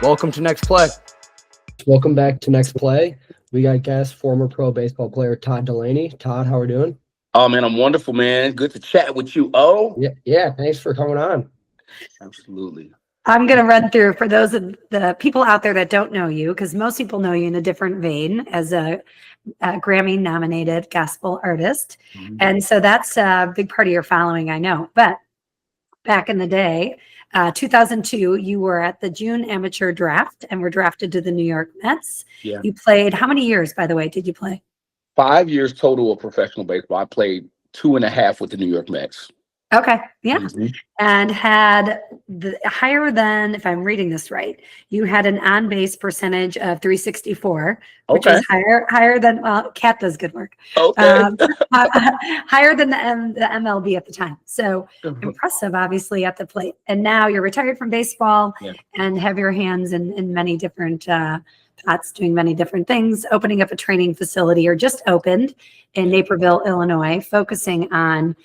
Welcome to Next Play. Welcome back to Next Play. We got guest, former pro baseball player Todd Dulaney. Todd, how are we doing? Oh, man, I'm wonderful, man. Good to chat with you. Oh, Yeah. Thanks for coming on. absolutely. I'm going to run through for those of the people out there that don't know you, because most people know you in a different vein as a Grammy nominated gospel artist. Mhm. And so that's a big part of your following, I know. But back in the day, 2002, you were at the June amateur draft and were drafted to the New York Mets. Yeah. You played, how many years, by the way, did you play? 5 years total of professional baseball. I played 2.5 with the New York Mets. Okay. Yeah. Mhm. And had the higher than, if I'm reading this right, you had an on base percentage of 364, which Okay. is higher than, well, Kat does good work. Okay. Higher than the MLB at the time. So impressive, obviously, at the plate. And now you're retired from baseball Yeah. and have your hands in many different pots, doing many different things, opening up a training facility or just opened in Naperville, Illinois, focusing on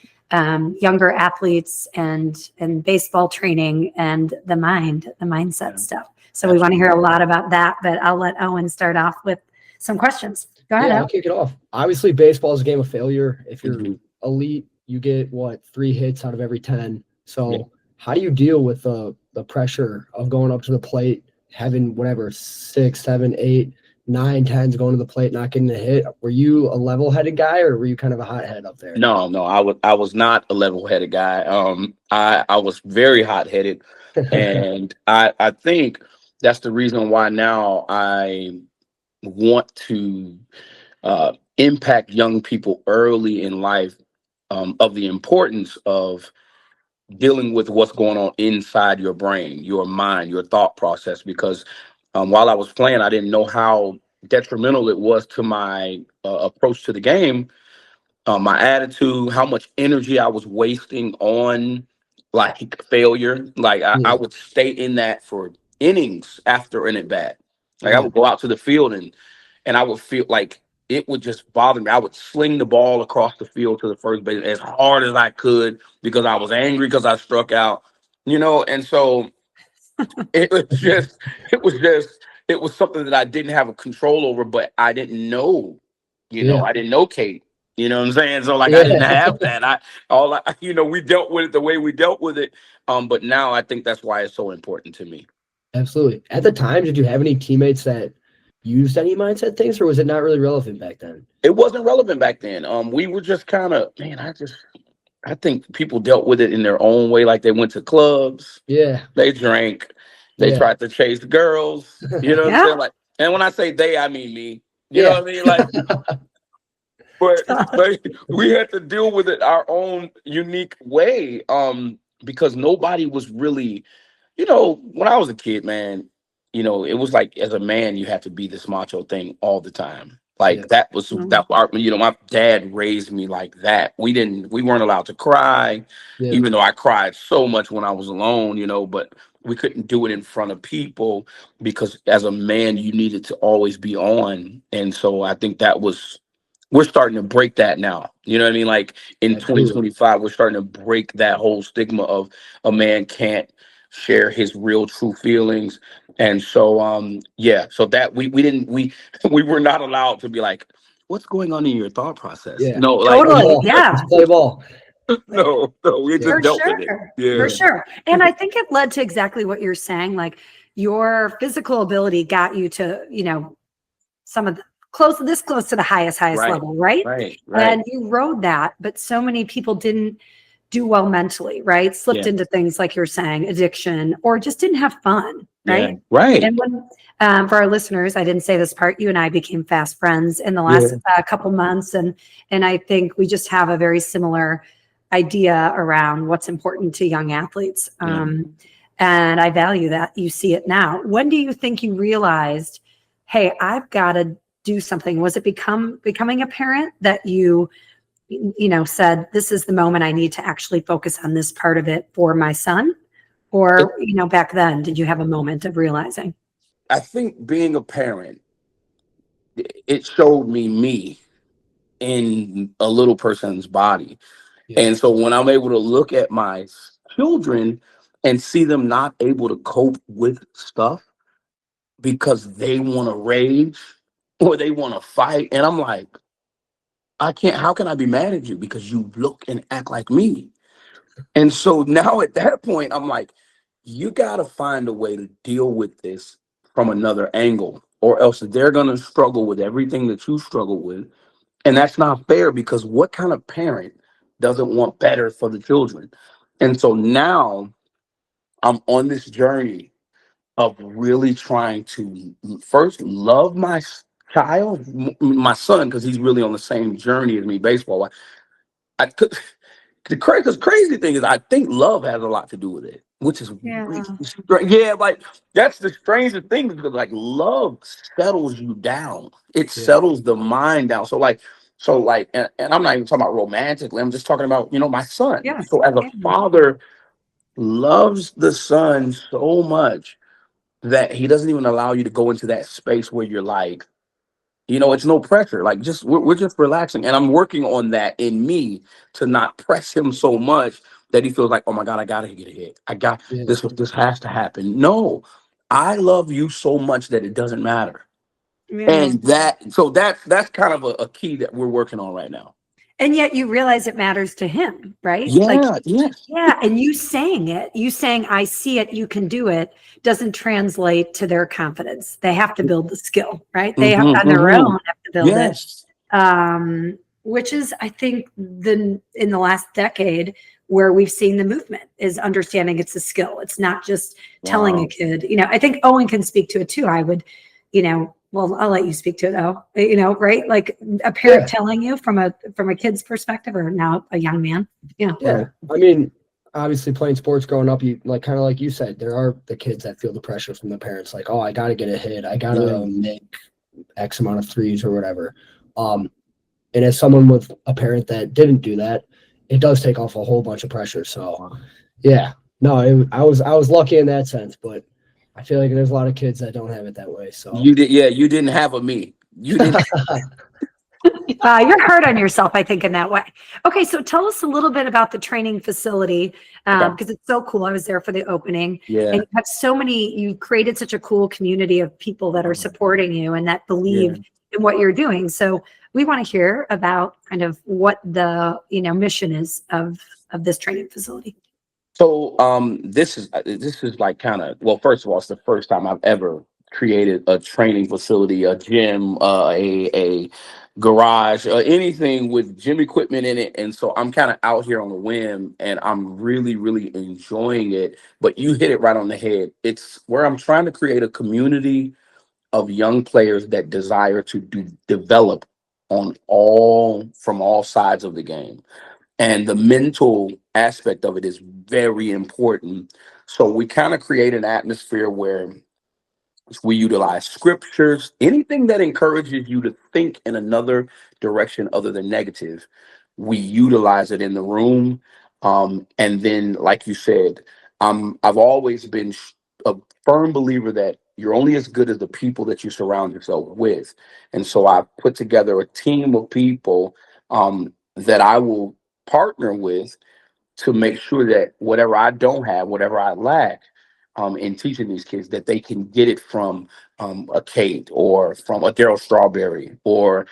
younger athletes and baseball training and the mindset stuff. So we want to hear a lot about that, but I'll let Owen start off with some questions. Go ahead. Yeah, I'll kick it off. Obviously, baseball is a game of failure. If you're Mhm. elite, you get 3 hits out of every 10. So Yeah. how do you deal with the pressure of going up to the plate, having whatever 6, 7, 8, 9, 10s going to the plate, not getting a hit? Were you a level-headed guy, or were you kind of a hothead up there? No, I was not a level-headed guy. I was very hot-headed, and I think that's the reason why now I want to impact young people early in life, of the importance of dealing with what's going on inside your brain, your mind, your thought process. Because while I was playing, I didn't know how detrimental it was to my approach to the game, my attitude, how much energy I was wasting on like failure. Like I Yeah. would stay in that for innings after an at bat. Like I Yeah. would go out to the field and I would feel like it would just bother me. I would sling the ball across the field to the first base as hard as I could because I was angry because I struck out, and so it was just, it was just, it was something that I didn't have a control over, but I didn't know, Yeah. I didn't know Kate. You know what I'm saying? So like I didn't Yeah. have that. We dealt with it the way we dealt with it. But now I think that's why it's so important to me. Absolutely. At the time, did you have any teammates that used any mindset things, or was it not really relevant back then? It wasn't relevant back then. We were just kind of, man, I think people dealt with it in their own way. Like they went to clubs, Yeah. they drank, they Yeah. tried to chase the girls. You know what I'm Yeah. saying? Like, and when I say they, I mean me. You Yeah. know what I mean? Like, but we had to deal with it our own unique way. Because nobody was really, when I was a kid, man, it was like as a man, you have to be this macho thing all the time. Like Yeah. that was Mhm. that. My dad raised me like that. We weren't allowed to cry, Yeah. even though I cried so much when I was alone. But we couldn't do it in front of people because as a man, you needed to always be on. And so I think we're starting to break that now. You know what I mean? Like in Absolutely. 2025, we're starting to break that whole stigma of a man can't share his real true feelings. And so so that we were not allowed to be like, what's going on in your thought process? Yeah. No, like Totally. Ball. Yeah. Let's play ball. no, we Yeah. just For dealt with it. sure. Yeah. For sure. And I think it led to exactly what you're saying. Like your physical ability got you to, some of the close to the highest Right. level, right? Right. And you rode that, but so many people didn't do well mentally, right? Slipped Yeah. into things like you're saying, addiction, or just didn't have fun, right? Yeah. Right. And when, for our listeners, I didn't say this part. You and I became fast friends in the last couple months, and I think we just have a very similar idea around what's important to young athletes. And I value that you see it now. When do you think you realized, hey, I've got to do something? Was it becoming a parent that you said, this is the moment I need to actually focus on this part of it for my son? Or, back then, did you have a moment of realizing? I think being a parent, it showed me in a little person's body. Yeah. And so when I'm able to look at my children and see them not able to cope with stuff, because they want to rage or they want to fight. And I'm like, I can't, how can I be mad at you? Because you look and act like me. And so now at that point, I'm like, you got to find a way to deal with this from another angle, or else they're going to struggle with everything that you struggle with. And that's not fair, because what kind of parent doesn't want better for the children? And so now I'm on this journey of really trying to first love my child, my son, because he's really on the same journey as me baseball. I could, the crazy thing is, I think love has a lot to do with it, which is Yeah. really strange. Yeah, like that's the strangest thing, because like love settles you down. It Yeah. settles the mind down. So like, and I'm not even talking about romantically. I'm just talking about, my son. Yeah. So as a Yeah. father loves the son so much that he doesn't even allow you to go into that space where you're like, it's no pressure. Like, just we're just relaxing, and I'm working on that in me to not press him so much that he feels like, oh my God, I gotta get a hit. I got Yeah. this. This has to happen. No, I love you so much that it doesn't matter. Yeah. And that's kind of a key that we're working on right now. And yet you realize it matters to him, right? Like, Yeah. Yes. yeah. And you saying, I see it, you can do it, doesn't translate to their confidence. They have to build the skill, right? They have Hmm. on their Hmm. own have to build it. Yes. Which is, I think, in the last decade where we've seen the movement is understanding it's a skill. It's not just telling a Wow. kid, I think Owen can speak to it too. I would, well, I'll let you speak to it though, right? Like a parent Yeah. telling you from a kid's perspective, or now a young man. Yeah. Yeah. I mean, obviously playing sports growing up, you like kind of like you said, there are the kids that feel the pressure from the parents, like, oh, I got to get a hit. I got Yeah. to make X amount of threes or whatever. And as someone with a parent that didn't do that, it does take off a whole bunch of pressure. So yeah, no, I was lucky in that sense, but I feel like there's a lot of kids that don't have it that way. So You did. Yeah. You didn't have a me. You didn't. You're hard on yourself, I think, in that way. Okay, so tell us a little bit about the training facility, Okay. because it's so cool. I was there for the opening, Yeah. and you have you created such a cool community of people that are supporting you and that believe in what you're doing. So we want to hear about kind of what the mission is of this training facility. So this is like kind of, well, first of all, it's the first time I've ever created a training facility, a gym, a garage, anything with gym equipment in it. And so I'm kind of out here on a whim, and I'm really, really enjoying it. But you hit it right on the head. It's where I'm trying to create a community of young players that desire to develop from all sides of the game. And the mental aspect of it is very important. So we kind of create an atmosphere where we utilize scriptures, anything that encourages you to think in another direction other than negative. We utilize it in the room. And then, like you said, I've always been a firm believer that you're only as good as the people that you surround yourself with. And so I put together a team of people that I will partner with to make sure that whatever I don't have, whatever I lack, in teaching these kids, that they can get it from a Kate or from a Daryl Strawberry, or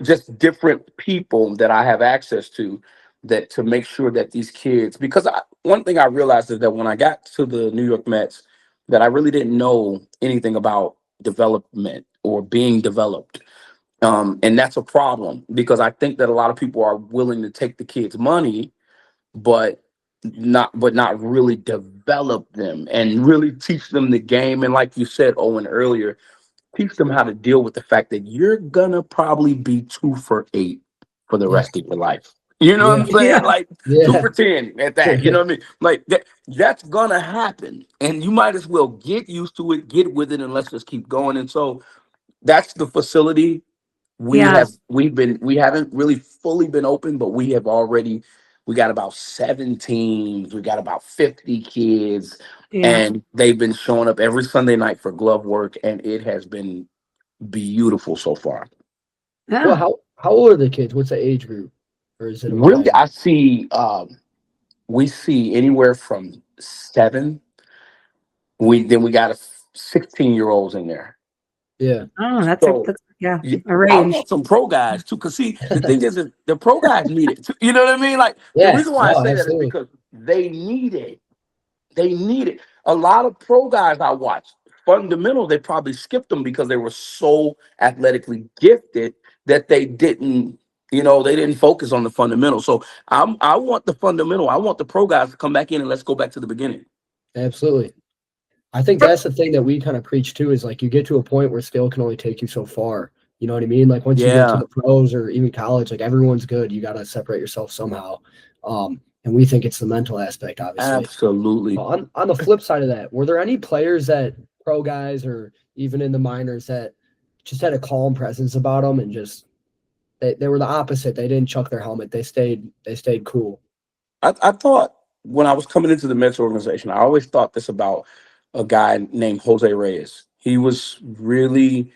just different people that I have access to, that to make sure that these kids, because one thing I realized is that when I got to the New York Mets, that I really didn't know anything about development or being developed. And that's a problem, because I think that a lot of people are willing to take the kids' money, but not really develop them and really teach them the game. And like you said, Owen, earlier, teach them how to deal with the fact that you're gonna probably be 2 for 8 for the yeah, rest of your life. You know what yeah, I'm saying? Like two yeah, for 10 at that. You know what I mean? Like that's gonna happen. And you might as well get used to it, get with it, and let's just keep going. And so that's the facility. Yeah. We haven't really fully been open, but we got about 7 teams, we got about 50 kids, Yeah. and they've been showing up every Sunday night for glove work, and it has been beautiful so far. Well, Yeah. how old are the kids? What's the age group, or is it a Really, wide? I see we see anywhere from 7. We got a 16-year-olds in there. Yeah. Oh, that's So yeah, yeah, a I range. want some pro guys too. Cause see, the thing is that the pro guys need it too. You know what I mean? Like the Yeah. reason why I No, say that is absolutely. because they need it. They need it. A lot of pro guys I watched, fundamental, they probably skipped them because they were so athletically gifted that they didn't, they didn't focus on the fundamental. So I want the fundamental. I want the pro guys to come back in and let's go back to the beginning. Absolutely. I think that's the thing that we kind of preach too, is like you get to a point where skill can only take you so far. You know what I mean? Like once you get to Yeah, the pros or even college, like everyone's good. You got to separate yourself somehow. And we think it's the mental aspect, obviously. absolutely. On the flip side of that, were there any players that pro guys or even in the minors that just had a calm presence about them and just they were the opposite? They didn't chuck their helmet. They stayed cool. I thought when I was coming into the Mets organization, I always thought this about a guy named Jose Reyes. He was really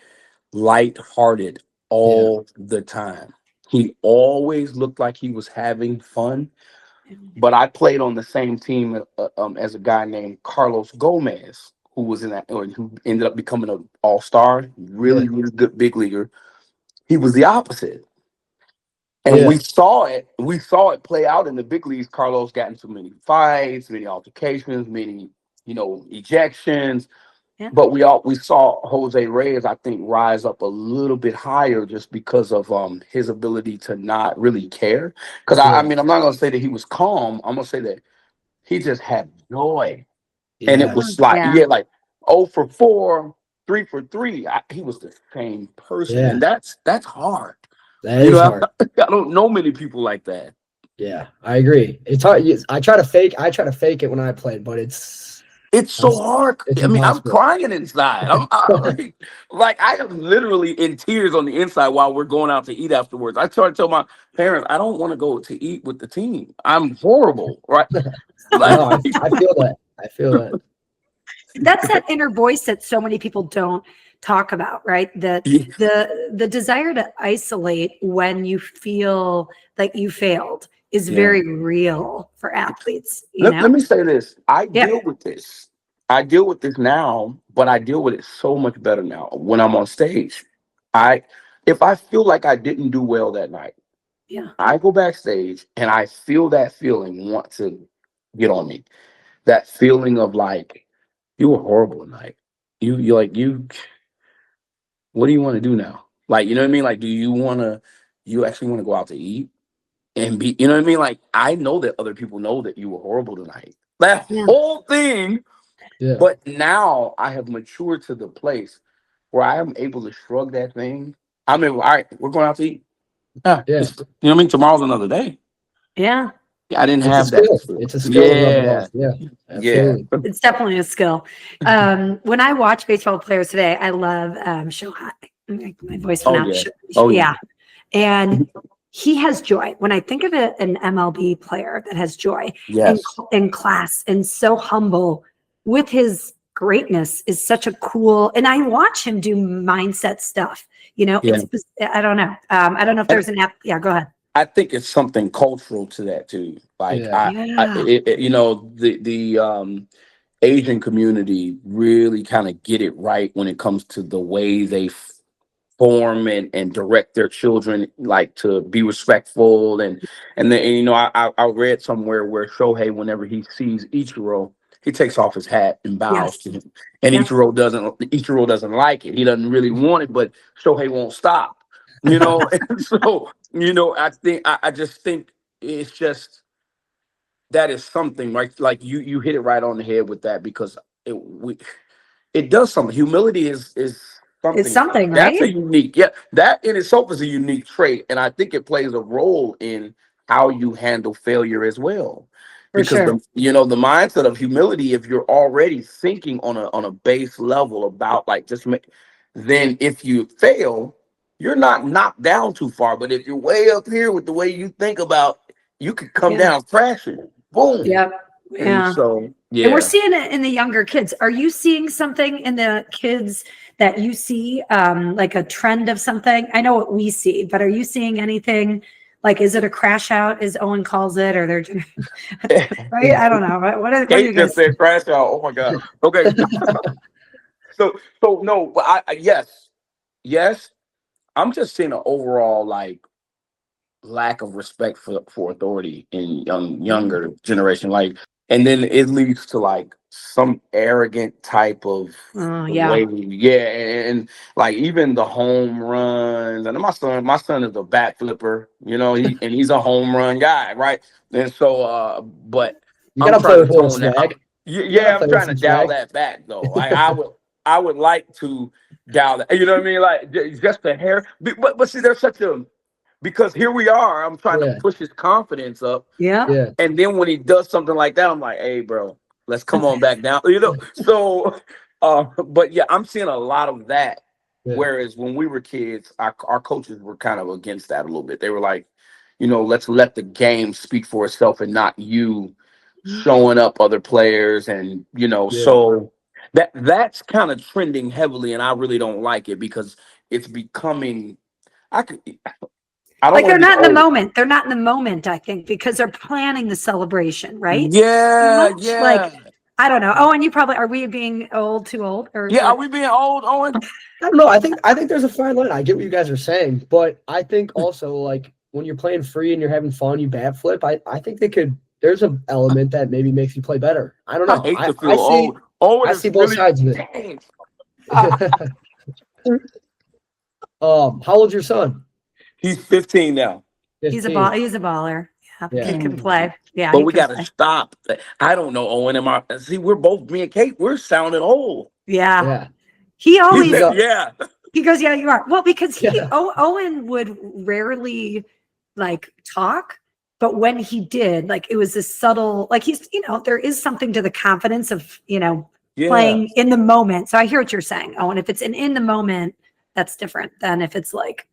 lighthearted Yeah. all the time. He always looked like he was having fun. But I played on the same team as a guy named Carlos Gomez, who was in that, or who ended up becoming an all-star, really, Yeah. really good big leaguer. He was the opposite. And Yeah. we saw it. We saw it play out in the big leagues. Carlos got into many fights, many altercations, many, ejections. Yeah. But we saw Jose Reyes, I think, rise up a little bit higher just because of his ability to not really care. Because I Yeah. mean, I'm not gonna say that he was calm. I'm gonna say that he just had joy, and it Yeah. was like Yeah. like 0 for 4, 3 for 3. He was the same person, Yeah. and that's hard. That is hard. I don't know many people like that. Yeah, I agree. It's hard. I try to fake it when I played, but it's So hard. it's I mean, I'm impossible. crying inside. Like I am literally in tears on the inside while we're going out to eat afterwards. I try to tell my parents I don't want to go to eat with the team. I'm horrible, right? Like, No, I feel that. I feel that. That's that inner voice that so many people don't talk about, right? That the desire to isolate when you feel like you failed is very real for athletes. let me say this. I Yeah. deal with this. I deal with this now, but I deal with it so much better now when I'm on stage. If I feel like I didn't do well that night, Yeah. I go backstage and I feel that feeling want to get on me. That feeling of like, you were horrible tonight. You like you. What do you want to do now? Like, you know what I mean? Like, you actually want to go out to eat and be, you know what I mean? Like, I know that other people know that you were horrible tonight. That whole thing. Yeah. But now I have matured to the place where I am able to shrug that thing. I mean, all right, we're going out to eat. Yeah. Yeah. You know what I mean? Tomorrow's another day. Yeah. I didn't It's a have that. skill. It's a skill to rub it off. Yeah. Absolutely. It's definitely a skill. When I watch baseball players today, I love Shohei. My voice went out. Yeah. And he has joy. When I think of an MLB player that has joy in class and so humble with his greatness is such a cool, and I watch him do mindset stuff. It's, I don't know. I don't know if there's an app. Yeah, go ahead. I think it's something cultural to that too. Like the Asian community really kind of get it right when it comes to the way they form and direct their children, like to be respectful and then I read somewhere where Shohei, whenever he sees Ichiro, he takes off his hat and bows to him, and Ichiro doesn't like it. He doesn't really want it, but Shohei won't stop. And so I just think it's just that is something, right? Like you hit it right on the head with that, because it does something. Humility is something. It's something, That's right? a unique, that in itself is a unique trait, and I think it plays a role in how you handle failure as well. Because the mindset of humility, if you're already thinking on a base level about like then if you fail, you're not knocked down too far. But if you're way up here with the way you think about, you could come down crashing. Boom. Yeah. And so and we're seeing it in the younger kids. Are you seeing something in the kids that you see, like a trend of something? I know what we see, but are you seeing anything? Like, is it a crash out, as Owen calls it, or they're right? I don't know. What are you guys? Just said crash out. Oh my God. Okay. So no, but yes. I'm just seeing an overall like lack of respect for authority in younger generation. Like, and then it leads to like some arrogant type of Yeah. way. Yeah, and like even the home runs. And my son is a bat flipper. He's a home run guy, right? And so, but You I'm gotta play trying to with a little tone that. swag. You gotta Yeah, I'm play with trying to some dial swag. that back though. Like I would like to dial that. You know what I mean? Like just the hair. But see, there's such a because here we are. I'm trying to Yeah, push his confidence up, Yeah. yeah, and then when he does something like that, I'm like, "Hey, bro, let's come on back down." So, but yeah, I'm seeing a lot of that. yeah, Whereas when we were kids, our coaches were kind of against that a little bit. They were like, let's let the game speak for itself and not you showing up other players, and yeah. so that's kind of trending heavily, and I really don't like it because it's becoming. I could. I don't Like want they're to be not in the old. moment. They're not in the moment, I think, because they're planning the celebration, right? Too Yeah, much. yeah, Like, I don't know. Oh, and you probably are we being too old? yeah. Are we being old, Owen? I don't know. I think there's a fine line. I get what you guys are saying, but I think also like when you're playing free and you're having fun, you bat flip. I think they could. There's an element that maybe makes you play better. I don't I know. hate I to I feel see old. Owen I is see both really sides of dang. it. How old's your son? He's 15 now. He's a ball. 15. He's a baller. Yeah, Yeah, he can play. Yeah, But he we can got to play. stop. I don't know, Owen. See, we're both me and Kate. We're sounding old. Yeah, yeah. he He He's always said, up. "Yeah, he goes. Yeah, you are. Well, because Yeah, Owen would rarely like talk, but when he did, like it was this subtle. Like he's there is something to the confidence of yeah, playing in the moment. So I hear what you're saying, Owen. If it's an in the moment, that's different than if it's like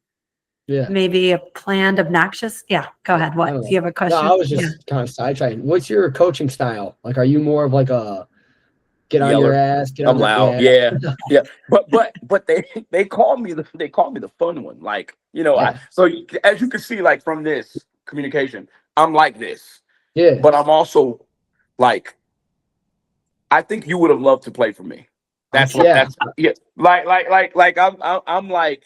yeah. maybe a planned obnoxious. Yeah, go ahead. I What? don't Do know. you have a No, I question? was Yeah. just kind of sidetracking. What's your coaching style? Like, are you more of like a get on your yeller." ass, get I'm on the loud. yeah, Yeah, yeah. But they call me the fun one. Like yeah, so as you can see, like from this communication, I'm like this, yeah. but I'm also like I think you would have loved to play for me. I'm That's what yeah. that's yeah. Like I'm like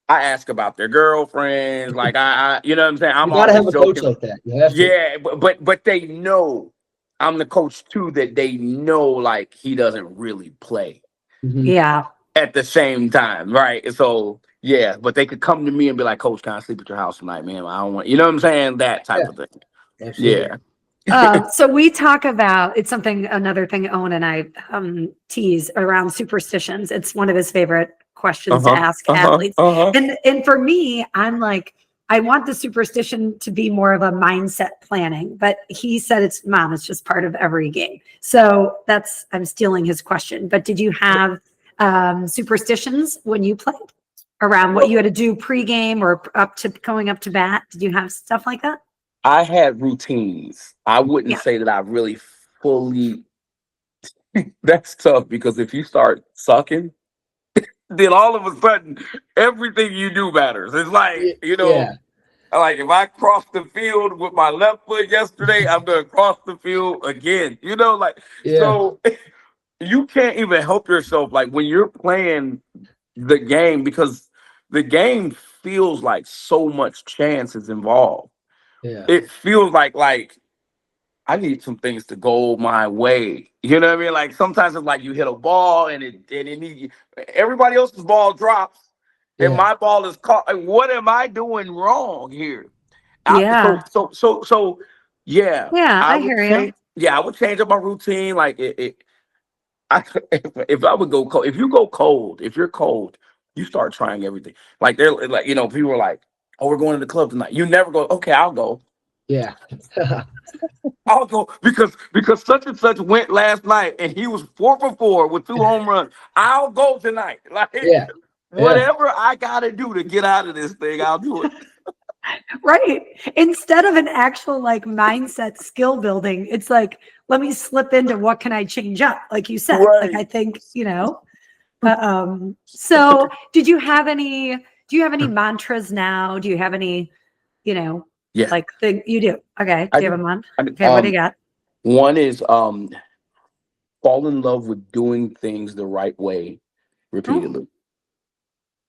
I ask about their girlfriends. Like I you know what I'm saying. I'm You gotta have always a coach joking. like that. You have to. Yeah, but they know I'm the coach too. That they know like he doesn't really play Mhm. Yeah. at the same time, right? So yeah, but they could come to me and be like, "Coach, can I sleep at your house tonight, man? I don't want," you know what I'm saying? That Yeah, type of thing. absolutely. Yeah. So we talk about it's another thing Owen and I tease around superstitions. It's one of his favorite questions to Uh-huh. ask Uh-huh. athletes. Uh-huh. And for me, I'm like, I want the superstition to be more of a mindset planning, but he said it's just part of every game. So I'm stealing his question. But did you have superstitions when you played around what you had to do pregame or going up to bat? Did you have stuff like that? I had routines. I wouldn't Yeah. say that I really fully. That's tough because if you start sucking, then all of a sudden everything you do matters. It's like, Yeah, like if I cross the field with my left foot yesterday, I'm gonna cross the field again. Like yeah, so you can't even help yourself like when you're playing the game because the game feels like so much chance is involved. yeah, It feels like I need some things to go my way. You know what I mean? Like sometimes it's like you hit a ball and everybody else's ball drops and yeah, my ball is caught. Like, what am I doing wrong here? Yeah. Yeah, Yeah, I I would hear you. change. Yeah, I would change up my routine. Like if I would go cold, if you go cold, if you're cold, you start trying everything. Like they're like, people are like, "Oh, we're going to the club tonight." You never go. Okay, I'll go. yeah, I'll go because such and such went last night and he was 4 for 4 with 2 home runs. I'll go tonight. Like yeah, yeah, whatever I gotta do to get out of this thing, I'll do it. Right. Instead of an actual like mindset skill building, it's like, let me slip into what can I change up? Like you said, like I Right. think, so do you have any mantras now? Do you have any, Yeah, like thing you do? Okay. I Do you do. have a month? I do. Okay. What do you got? One is fall in love with doing things the right way repeatedly.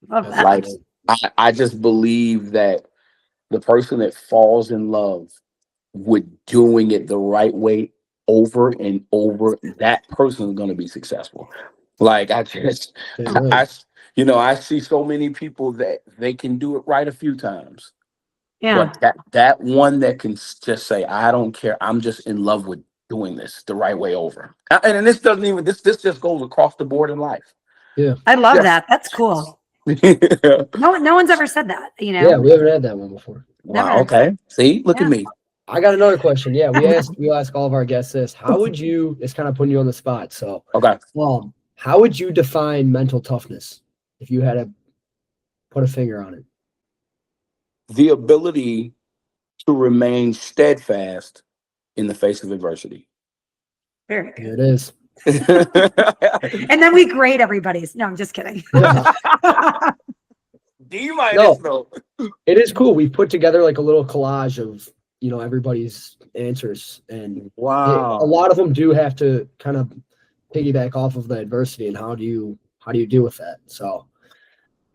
Love That's that. Like awesome. I just believe that the person that falls in love with doing it the right way over and over, that person is going to be successful. Like Damn right. I see so many people that they can do it right a few times, Yeah. but that one that can just say, I don't care, I'm just in love with doing this the right way over. And this doesn't even this just goes across the board in life. Yeah. I love Yes. that. That's cool. Yeah. No one's ever said that, you Yeah, know? we haven't had that one before. Wow. Never. Okay. See, look Yeah. at me. I got another question. Yeah, we ask all of our guests this. How would you, it's kind of putting you on the spot. So, Okay. how would you define mental toughness if you had to put a finger on it? The ability to remain steadfast in the face of adversity. Very Here good. it is. And then we grade everybody's. No, I'm just kidding. D minus No. though. It is cool. We've put together like a little collage of, everybody's answers. And a Wow. lot of them do have to kind of piggyback off of the adversity and how do you deal with that? So,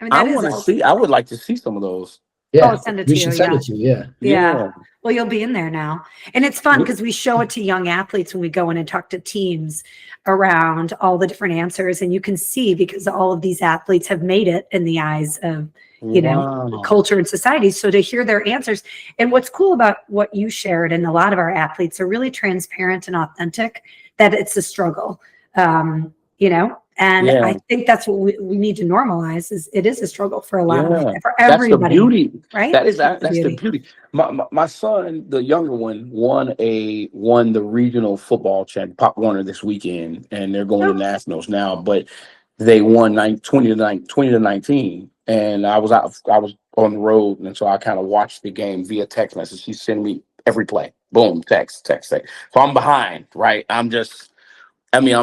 I mean, I that is want to all. see. I would like to see some of those. yeah, I'll send it we to should you. send Yeah. it to you. Yeah. Yeah. Well, you'll be in there now. And it's fun because we show it to young athletes when we go in and talk to teams around all the different answers. And you can see because all of these athletes have made it in the eyes of, Wow. culture and society. So to hear their answers, and what's cool about what you shared, and a lot of our athletes are really transparent and authentic, that it's a struggle, and Yeah. I think that's what we need to normalize is it is a struggle for a lot Yeah. of, for That's the everybody, beauty. right? That's the beauty. My son, the younger one, won the regional football champ Pop Warner this weekend, and they're going to nationals now. But they won 20-19, and I was on the road, and so I kind of watched the game via text message. He sent me every play, boom, text. So I'm behind, right? I'm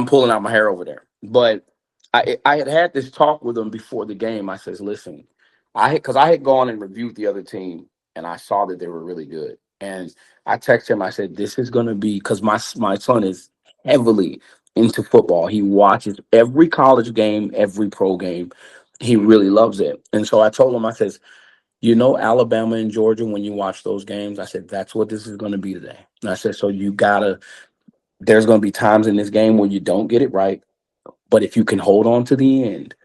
pulling out my hair over there, but I had this talk with him before the game. I says, listen, because I had gone and reviewed the other team, and I saw that they were really good. And I texted him. I said, this is going to be, because my son is heavily into football. He watches every college game, every pro game. He really loves it. And so I told him, I says, Alabama and Georgia, when you watch those games, I said, that's what this is going to be today. And I said, so there's going to be times in this game where you don't get it right. But if you can hold on to the end,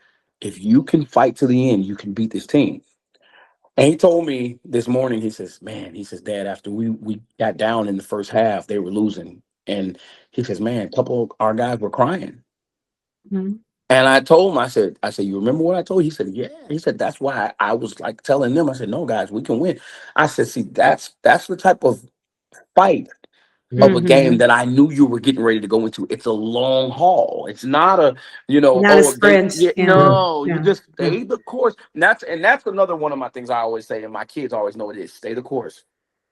if you can fight to the end, you can beat this team. And he told me this morning, he says, Dad, after we got down in the first half, they were losing. And he says, man, a couple of our guys were crying. Mm-hmm. And I told him, I said, you remember what I told you? He said, yeah. He said, that's why I was like telling them, I said, no, guys, we can win. I said, see, that's the type of fight of a game that I knew you were getting ready to go into. It's a long haul. It's not a, not a sprint. you just stay the course. And that's another one of my things I always say, and my kids always know it is, stay the course.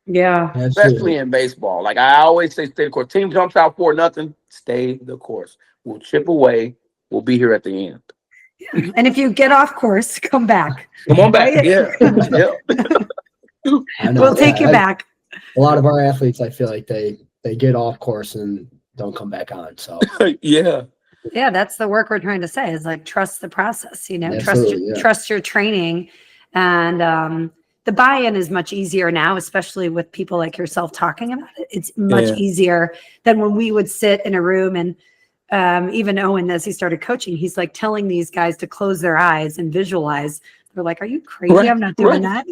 Yeah. Especially in baseball. Like I always say, stay the course. Team jumps out 4-0, stay the course. We'll chip away. We'll be here at the end. Yeah. And if you get off course, come back. Come on back. Right? Yeah. We'll take you back. A lot of our athletes, I feel like they get off course and don't come back on. So yeah, that's the work we're trying to say is like trust the process. Absolutely, trust your training, and the buy-in is much easier now, especially with people like yourself talking about it. It's much easier than when we would sit in a room and even Owen, as he started coaching, he's like telling these guys to close their eyes and visualize. They're like, "Are you crazy? Right, I'm not doing that,"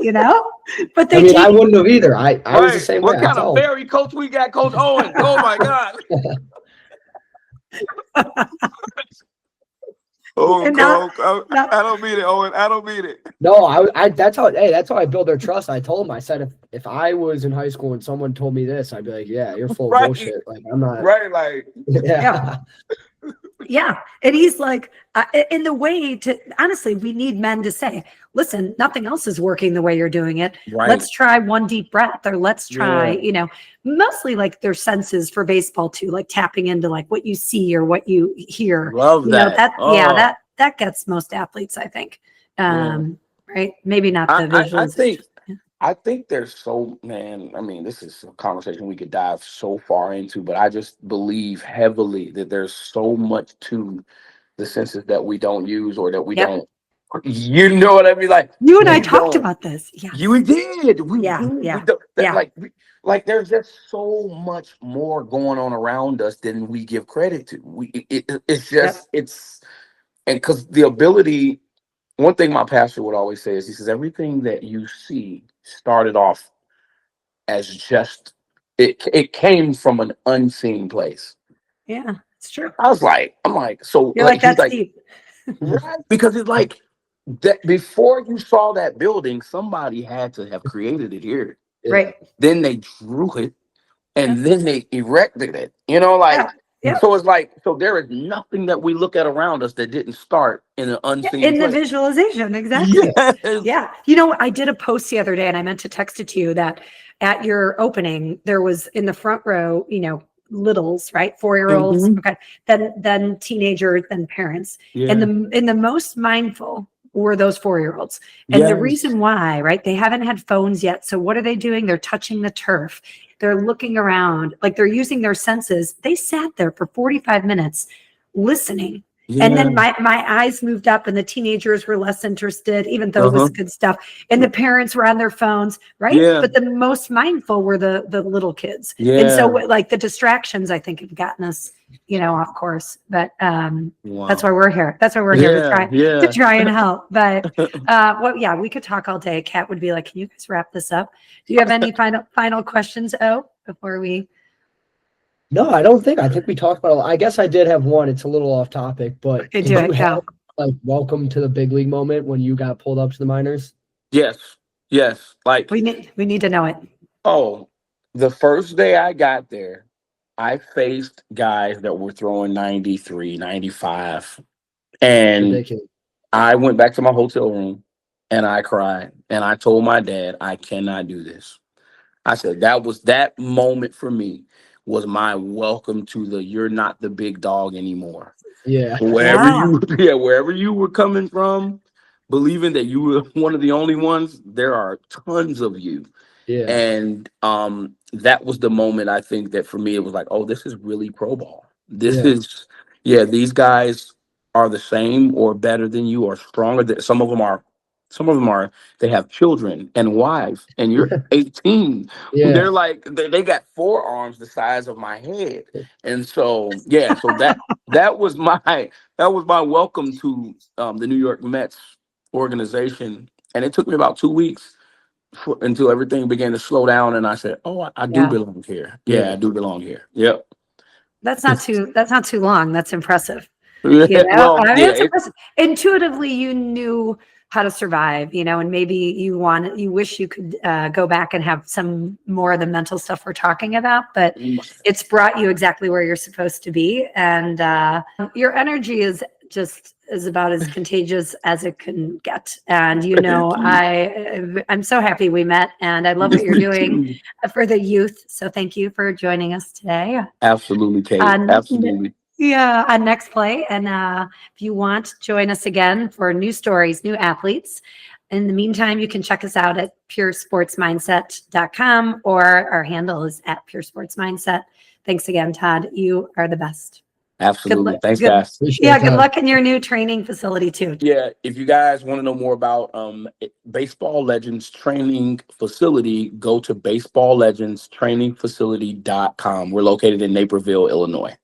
But I wouldn't have either. I was the same way. What kind of fairy coach we got, Coach Owen? Oh my God! I don't mean it, Owen. I don't mean it. No, that's how I build their trust. I told him, I said, if I was in high school and someone told me this, I'd be like, yeah, you're full of bullshit. Like I'm not. Right, like yeah. Yeah. And he's like, in the way to, honestly, we need men to say, listen, nothing else is working the way you're doing it. Right. Let's try one deep breath, or let's try, mostly like their senses for baseball too, like tapping into like what you see or what you hear. Love that. That gets most athletes, I think. Right. Maybe not the visuals. I think there's so, man, I mean, this is a conversation we could dive so far into, but I just believe heavily that there's so much to the senses that we don't use or that we Yep. don't, you know what I mean? Like, You and I we talked don't, about this. Yeah. we did, Yeah, we yeah, don't, that, yeah. like there's just so much more going on around us than we give credit to. It's Yep. just, and because the ability, one thing my pastor would always say is, he says, everything that you see started off as just, it came from an unseen place. Yeah, it's true. I'm like, so You're like like, he's that's like, deep. right, because it's like that before you saw that building, somebody had to have created it here. Yeah. Right. Then they drew it, Yep. and then they erected it. You know, like, Yeah. Yep. so it's like, so there is nothing that we look at around us that didn't start in an Yeah, unseen in the place. visualization, exactly. Yes. Yeah. You know, I did a post the other day and I meant to text it to you that at your opening, there was in the front row, you know, littles, right? 4-year-olds. Mhm. Okay. Then teenagers, then parents. Yeah. And the most mindful were those 4-year-olds. And the Yes. reason why, right? They haven't had phones yet. So what are they doing? They're touching the turf. They're looking around, like they're using their senses. They sat there for 45 minutes listening. And then Yeah. my eyes moved up and the teenagers were less interested, even though it Uh-huh. was good stuff. And the parents were on their phones, right? Yeah. But the most mindful were the little kids. Yeah. And so like the distractions, I think, have gotten us, you know, off course. But Wow. that's why we're here. That's why we're here to Yeah. try and help. But well, yeah, we could talk all day. Kat would be like, can you guys wrap this up? Do you have any final questions, before we? No, I don't think. I think we talked about it. I guess I did have one. It's a little off topic, but Okay, did do you it. have Go. like welcome to the big league moment when you got pulled up to the minors? Yes. Yes. Like, We need to know it. oh, the first day I got there, I faced guys that were throwing 93, 95. And Ridiculous. I went back to my hotel room and I cried. And I told my dad, I cannot do this. I said, that moment for me was my welcome to the, you're not the big dog anymore. Yeah. Yeah. Wherever you were coming from, believing that you were one of the only ones, there are tons of you. Yeah. And that was the moment, I think, that for me it was like, oh, this is really pro ball. This Yeah. is, yeah, these guys are the same or better than you or stronger than some of them are, they have children and wives, and you're 18. Yeah. They're like, they got forearms the size of my head. And so, yeah, so that was my welcome to the New York Mets organization. And it took me about 2 weeks until everything began to slow down, and I said, "Oh, I do Yeah. belong here. Yeah, I do belong here. Yep." That's not too long. That's impressive. Yeah, You know, well, I mean, yeah, it's impressive. Intuitively, you knew how to survive, you know, and maybe you wish you could go back and have some more of the mental stuff we're talking about, but it's brought you exactly where you're supposed to be. And your energy is about as contagious as it can get. And, you know, I'm so happy we met, and I love what you're doing for the youth. So thank you for joining us today. Absolutely, Kate. Absolutely. Yeah, on Next Play. And if you want, join us again for new stories, new athletes. In the meantime, you can check us out at puresportsmindset.com, or our handle is at puresportsmindset. Thanks again, Todd. You are the best. Absolutely. Thanks, guys. Appreciate Good it. luck in your new training facility too. Yeah, if you guys want to know more about Baseball Legends Training Facility, go to baseballlegendstrainingfacility.com. We're located in Naperville, Illinois.